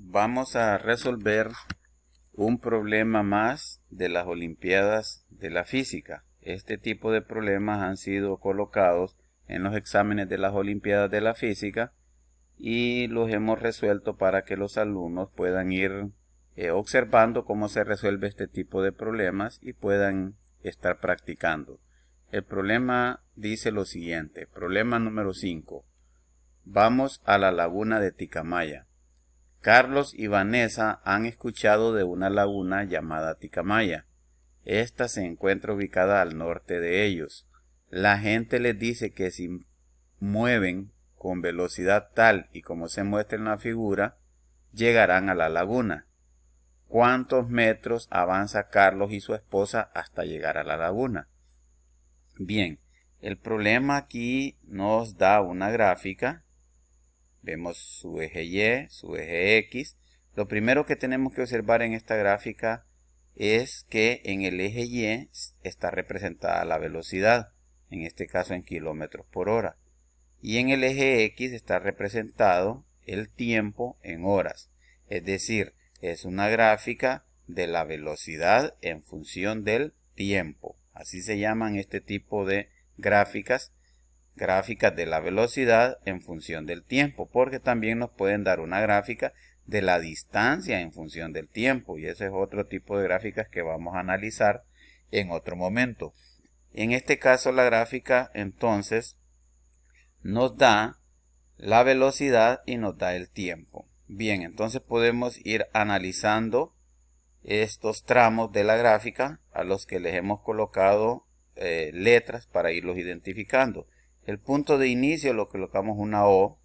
Vamos a resolver un problema más de las Olimpiadas de la Física. Este tipo de problemas han sido colocados en los exámenes de las Olimpiadas de la Física y los hemos resuelto para que los alumnos puedan ir observando cómo se resuelve este tipo de problemas y puedan estar practicando. El problema dice lo siguiente: problema número 5. Vamos a la laguna de Ticamaya. Carlos y Vanessa han escuchado de una laguna llamada Ticamaya. Esta se encuentra ubicada al norte de ellos. La gente les dice que si mueven con velocidad tal y como se muestra en la figura, llegarán a la laguna. ¿Cuántos metros avanza Carlos y su esposa hasta llegar a la laguna? Bien, el problema aquí nos da una gráfica. Vemos su eje Y, su eje X. Lo primero que tenemos que observar en esta gráfica es que en el eje Y está representada la velocidad, en este caso en kilómetros por hora. Y en el eje X está representado el tiempo en horas. Es decir, es una gráfica de la velocidad en función del tiempo. Así se llaman este tipo de gráficas de la velocidad en función del tiempo, porque también nos pueden dar una gráfica de la distancia en función del tiempo, y ese es otro tipo de gráficas que vamos a analizar en otro momento. En este caso la gráfica entonces nos da la velocidad y nos da el tiempo. Bien, entonces podemos ir analizando estos tramos de la gráfica a los que les hemos colocado letras para irlos identificando. El punto de inicio lo colocamos una O.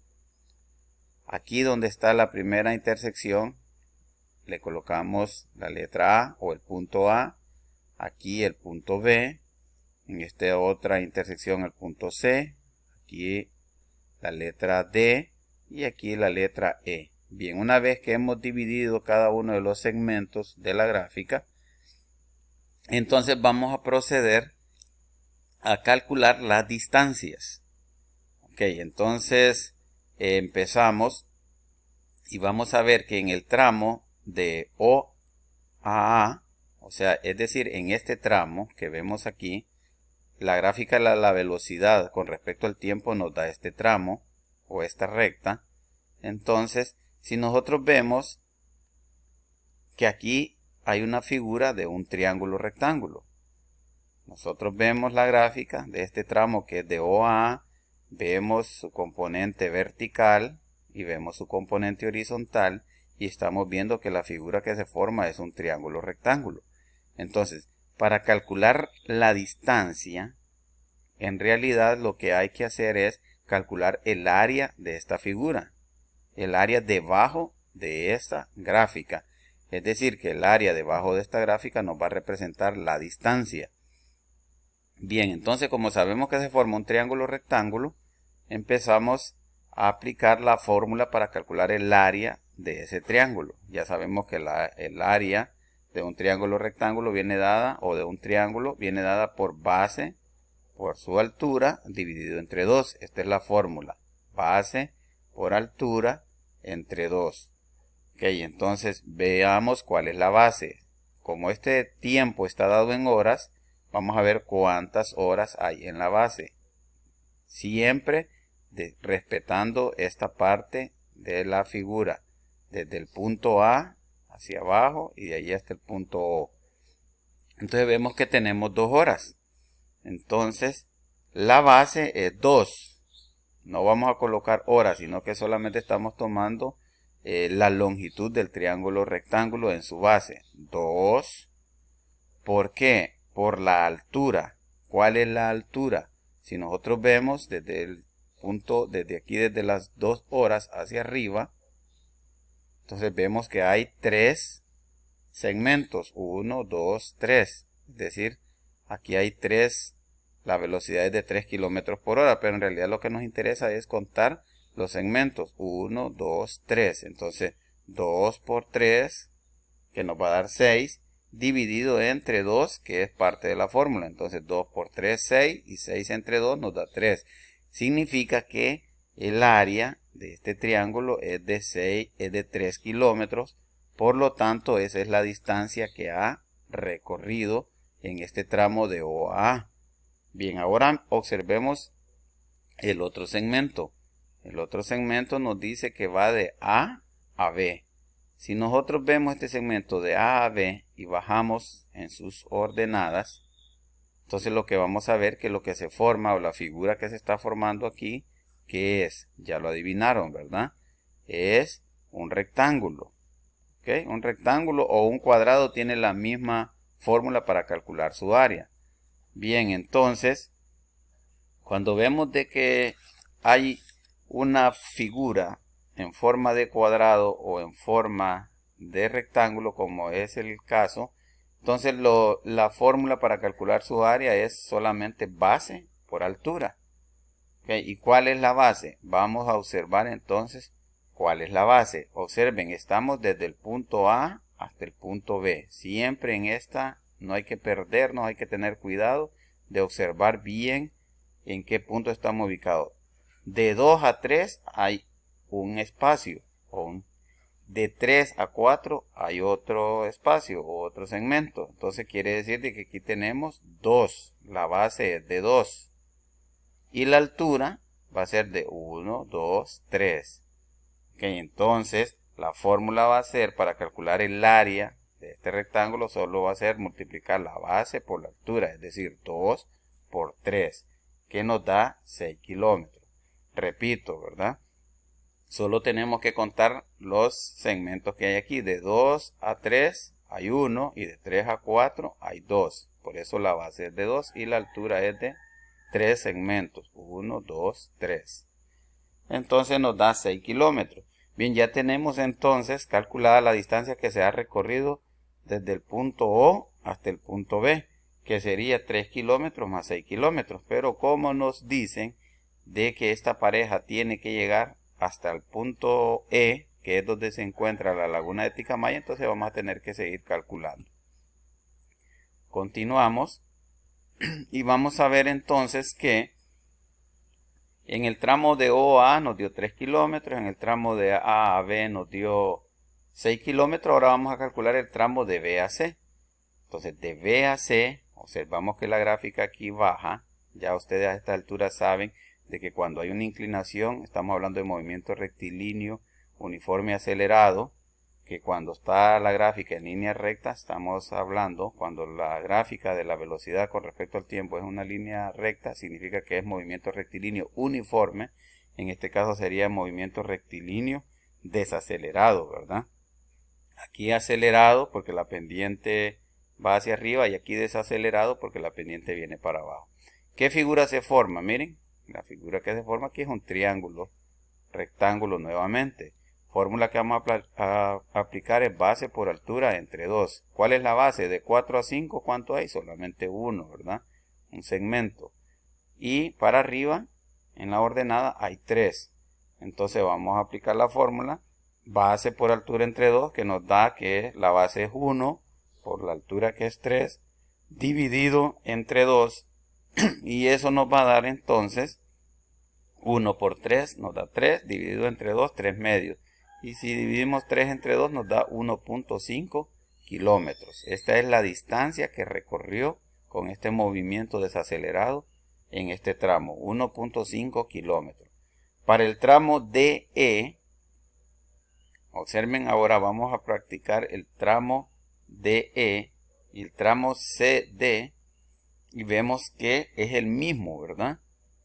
Aquí donde está la primera intersección le colocamos la letra A o el punto A. Aquí el punto B. En esta otra intersección el punto C. Aquí la letra D y aquí la letra E. Bien, una vez que hemos dividido cada uno de los segmentos de la gráfica, entonces vamos a proceder a calcular las distancias. Ok, entonces empezamos y vamos a ver que en el tramo de O a A, o sea, es decir, en este tramo que vemos aquí, la gráfica de la velocidad con respecto al tiempo nos da este tramo o esta recta. Entonces, si nosotros vemos que aquí hay una figura de un triángulo rectángulo, nosotros vemos la gráfica de este tramo que es de O a A, vemos su componente vertical y vemos su componente horizontal y estamos viendo que la figura que se forma es un triángulo rectángulo. Entonces, para calcular la distancia, en realidad lo que hay que hacer es calcular el área de esta figura, el área debajo de esta gráfica. Es decir, que el área debajo de esta gráfica nos va a representar la distancia. Bien, entonces como sabemos que se forma un triángulo rectángulo, empezamos a aplicar la fórmula para calcular el área de ese triángulo. Ya sabemos que el área de un triángulo rectángulo viene dada, o de un triángulo, viene dada por base, por su altura, dividido entre 2. Esta es la fórmula. Base por altura entre 2. Ok, entonces veamos cuál es la base. Como este tiempo está dado en horas, vamos a ver cuántas horas hay en la base. Siempre respetando esta parte de la figura. Desde el punto A hacia abajo y de ahí hasta el punto O. Entonces vemos que tenemos 2 horas. Entonces la base es 2. No vamos a colocar horas, sino que solamente estamos tomando la longitud del triángulo rectángulo en su base. 2. ¿Por qué? Por la altura. ¿Cuál es la altura? Si nosotros vemos desde el punto, desde aquí, desde las 2 horas hacia arriba, entonces vemos que hay 3 segmentos. 1, 2, 3. Es decir, aquí hay 3, la velocidad es de 3 kilómetros por hora, pero en realidad lo que nos interesa es contar los segmentos. 1, 2, 3. Entonces 2 por 3, que nos va a dar 6, dividido entre 2, que es parte de la fórmula. Entonces 2 por 3, 6, y 6 entre 2 nos da 3. Significa que el área de este triángulo es de 3 kilómetros. Por lo tanto, esa es la distancia que ha recorrido en este tramo de O a A. Bien, ahora observemos el otro segmento. El otro segmento nos dice que va de A a B. Si nosotros vemos este segmento de A a B y bajamos en sus ordenadas, entonces lo que vamos a ver que lo que se forma o la figura que se está formando aquí, ¿qué es? Ya lo adivinaron, ¿verdad? Es un rectángulo. ¿Ok? Un rectángulo o un cuadrado tiene la misma fórmula para calcular su área. Bien, entonces, cuando vemos de que hay una figura en forma de cuadrado o en forma de rectángulo, como es el caso, entonces la fórmula para calcular su área es solamente base por altura. ¿Okay? ¿Y cuál es la base? Vamos a observar entonces cuál es la base. Observen, estamos desde el punto A hasta el punto B. Siempre en esta no hay que perdernos, hay que tener cuidado de observar bien en qué punto estamos ubicados. De 2 a 3 hay un espacio, de 3 a 4 hay otro espacio o otro segmento. Entonces quiere decir que aquí tenemos 2. La base es de 2. Y la altura va a ser de 1, 2, 3. Okay, entonces la fórmula va a ser para calcular el área de este rectángulo, solo va a ser multiplicar la base por la altura, es decir, 2 por 3, que nos da 6 kilómetros. Repito, ¿verdad? Solo tenemos que contar los segmentos que hay aquí. De 2 a 3 hay 1 y de 3 a 4 hay 2. Por eso la base es de 2 y la altura es de 3 segmentos. 1, 2, 3. Entonces nos da 6 kilómetros. Bien, ya tenemos entonces calculada la distancia que se ha recorrido desde el punto O hasta el punto B, que sería 3 kilómetros más 6 kilómetros. Pero como nos dicen de que esta pareja tiene que llegar hasta el punto E, que es donde se encuentra la laguna de Ticamaya, entonces vamos a tener que seguir calculando. Continuamos y vamos a ver entonces que en el tramo de O a A nos dio 3 kilómetros, en el tramo de A a B nos dio 6 kilómetros. Ahora vamos a calcular el tramo de B a C. Entonces de B a C, observamos que la gráfica aquí baja. Ya ustedes a esta altura saben de que cuando hay una inclinación, estamos hablando de movimiento rectilíneo, uniforme acelerado, que cuando está la gráfica en línea recta, estamos hablando, cuando la gráfica de la velocidad con respecto al tiempo es una línea recta, significa que es movimiento rectilíneo uniforme. En este caso sería movimiento rectilíneo desacelerado, ¿verdad? Aquí acelerado porque la pendiente va hacia arriba y aquí desacelerado porque la pendiente viene para abajo. ¿Qué figura se forma? Miren. La figura que se forma aquí es un triángulo, rectángulo nuevamente. Fórmula que vamos a aplicar es base por altura entre 2. ¿Cuál es la base? De 4 a 5, ¿cuánto hay? Solamente 1, ¿verdad? Un segmento. Y para arriba, en la ordenada, hay 3. Entonces vamos a aplicar la fórmula base por altura entre 2, que nos da que la base es 1 por la altura que es 3, dividido entre 2. Y eso nos va a dar entonces 1 por 3 nos da 3, dividido entre 2, 3 medios. Y si dividimos 3 entre 2 nos da 1.5 kilómetros. Esta es la distancia que recorrió con este movimiento desacelerado en este tramo, 1.5 kilómetros. Para el tramo DE, observen ahora, vamos a practicar el tramo DE y el tramo CD. Y vemos que es el mismo, ¿verdad?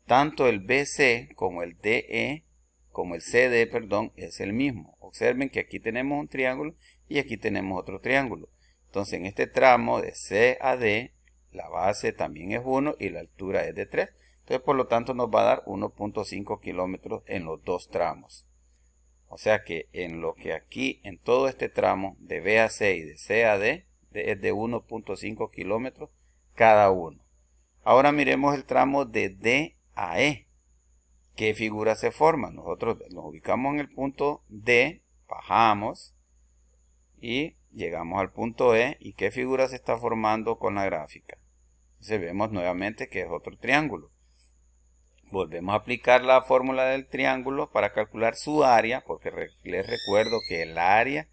Tanto el BC como el DE, como el CD, perdón, es el mismo. Observen que aquí tenemos un triángulo y aquí tenemos otro triángulo. Entonces en este tramo de C a D, la base también es 1 y la altura es de 3. Entonces por lo tanto nos va a dar 1.5 kilómetros en los dos tramos. O sea que en lo que aquí, en todo este tramo de B a C y de C a D, es de 1.5 kilómetros cada uno. Ahora miremos el tramo de D a E. ¿Qué figura se forma? Nosotros nos ubicamos en el punto D, bajamos y llegamos al punto E. ¿Y qué figura se está formando con la gráfica? Entonces vemos nuevamente que es otro triángulo. Volvemos a aplicar la fórmula del triángulo para calcular su área, porque les recuerdo que el área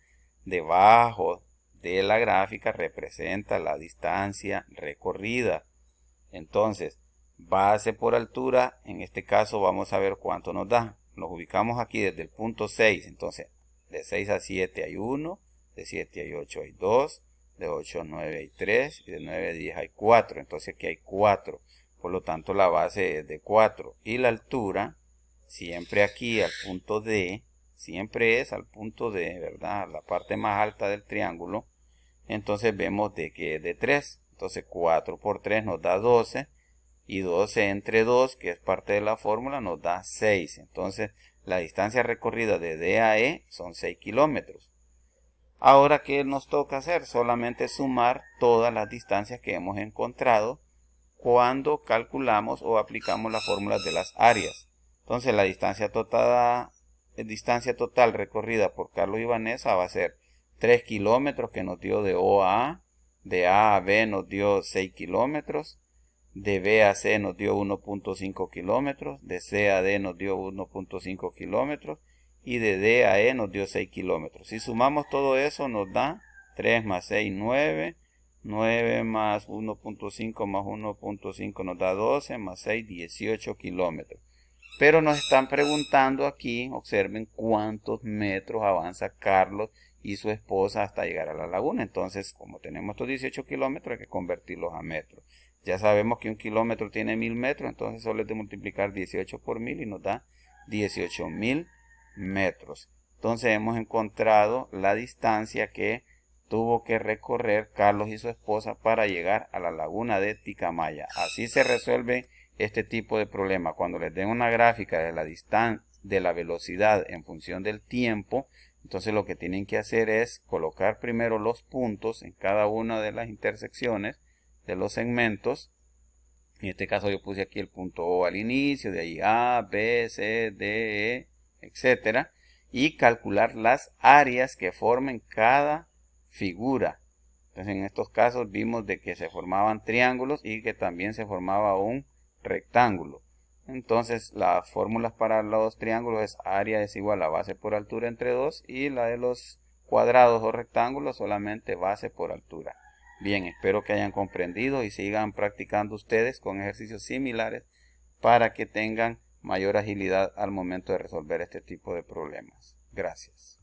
debajo de la gráfica representa la distancia recorrida. Entonces, base por altura, en este caso vamos a ver cuánto nos da. Nos ubicamos aquí desde el punto 6, entonces de 6 a 7 hay 1, de 7 a 8 hay 2, de 8 a 9 hay 3 y de 9 a 10 hay 4. Entonces aquí hay 4. Por lo tanto, la base es de 4. Y la altura, siempre aquí al punto D, siempre es al punto D, ¿verdad? La parte más alta del triángulo. Entonces vemos de que es de 3. Entonces 4 por 3 nos da 12. Y 12 entre 2, que es parte de la fórmula, nos da 6. Entonces la distancia recorrida de D a E son 6 kilómetros. Ahora, ¿qué nos toca hacer? Solamente sumar todas las distancias que hemos encontrado cuando calculamos o aplicamos las fórmulas de las áreas. Entonces la distancia total recorrida por Carlos y Vanessa va a ser 3 kilómetros, que nos dio de O a A. De A a B nos dio 6 kilómetros. De B a C nos dio 1.5 kilómetros. De C a D nos dio 1.5 kilómetros. Y de D a E nos dio 6 kilómetros. Si sumamos todo eso nos da 3 más 6, 9. 9 más 1.5 más 1.5 nos da 12, más 6, 18 kilómetros. Pero nos están preguntando aquí, observen cuántos metros avanza Carlos y su esposa hasta llegar a la laguna. Entonces, como tenemos estos 18 kilómetros, hay que convertirlos a metros. Ya sabemos que un kilómetro tiene 1000 metros, entonces solo es de multiplicar 18 por 1000 y nos da 18.000 metros. Entonces hemos encontrado la distancia que tuvo que recorrer Carlos y su esposa para llegar a la laguna de Ticamaya. Así se resuelve este tipo de problema. Cuando les den una gráfica de la distancia, de la velocidad en función del tiempo, entonces lo que tienen que hacer es colocar primero los puntos en cada una de las intersecciones de los segmentos. En este caso yo puse aquí el punto O al inicio, de ahí A, B, C, D, E, etcétera, y calcular las áreas que formen cada figura. Entonces en estos casos vimos de que se formaban triángulos y que también se formaba un rectángulo. Entonces las fórmulas para los triángulos es área es igual a base por altura entre 2 y la de los cuadrados o rectángulos solamente base por altura. Bien, espero que hayan comprendido y sigan practicando ustedes con ejercicios similares para que tengan mayor agilidad al momento de resolver este tipo de problemas. Gracias.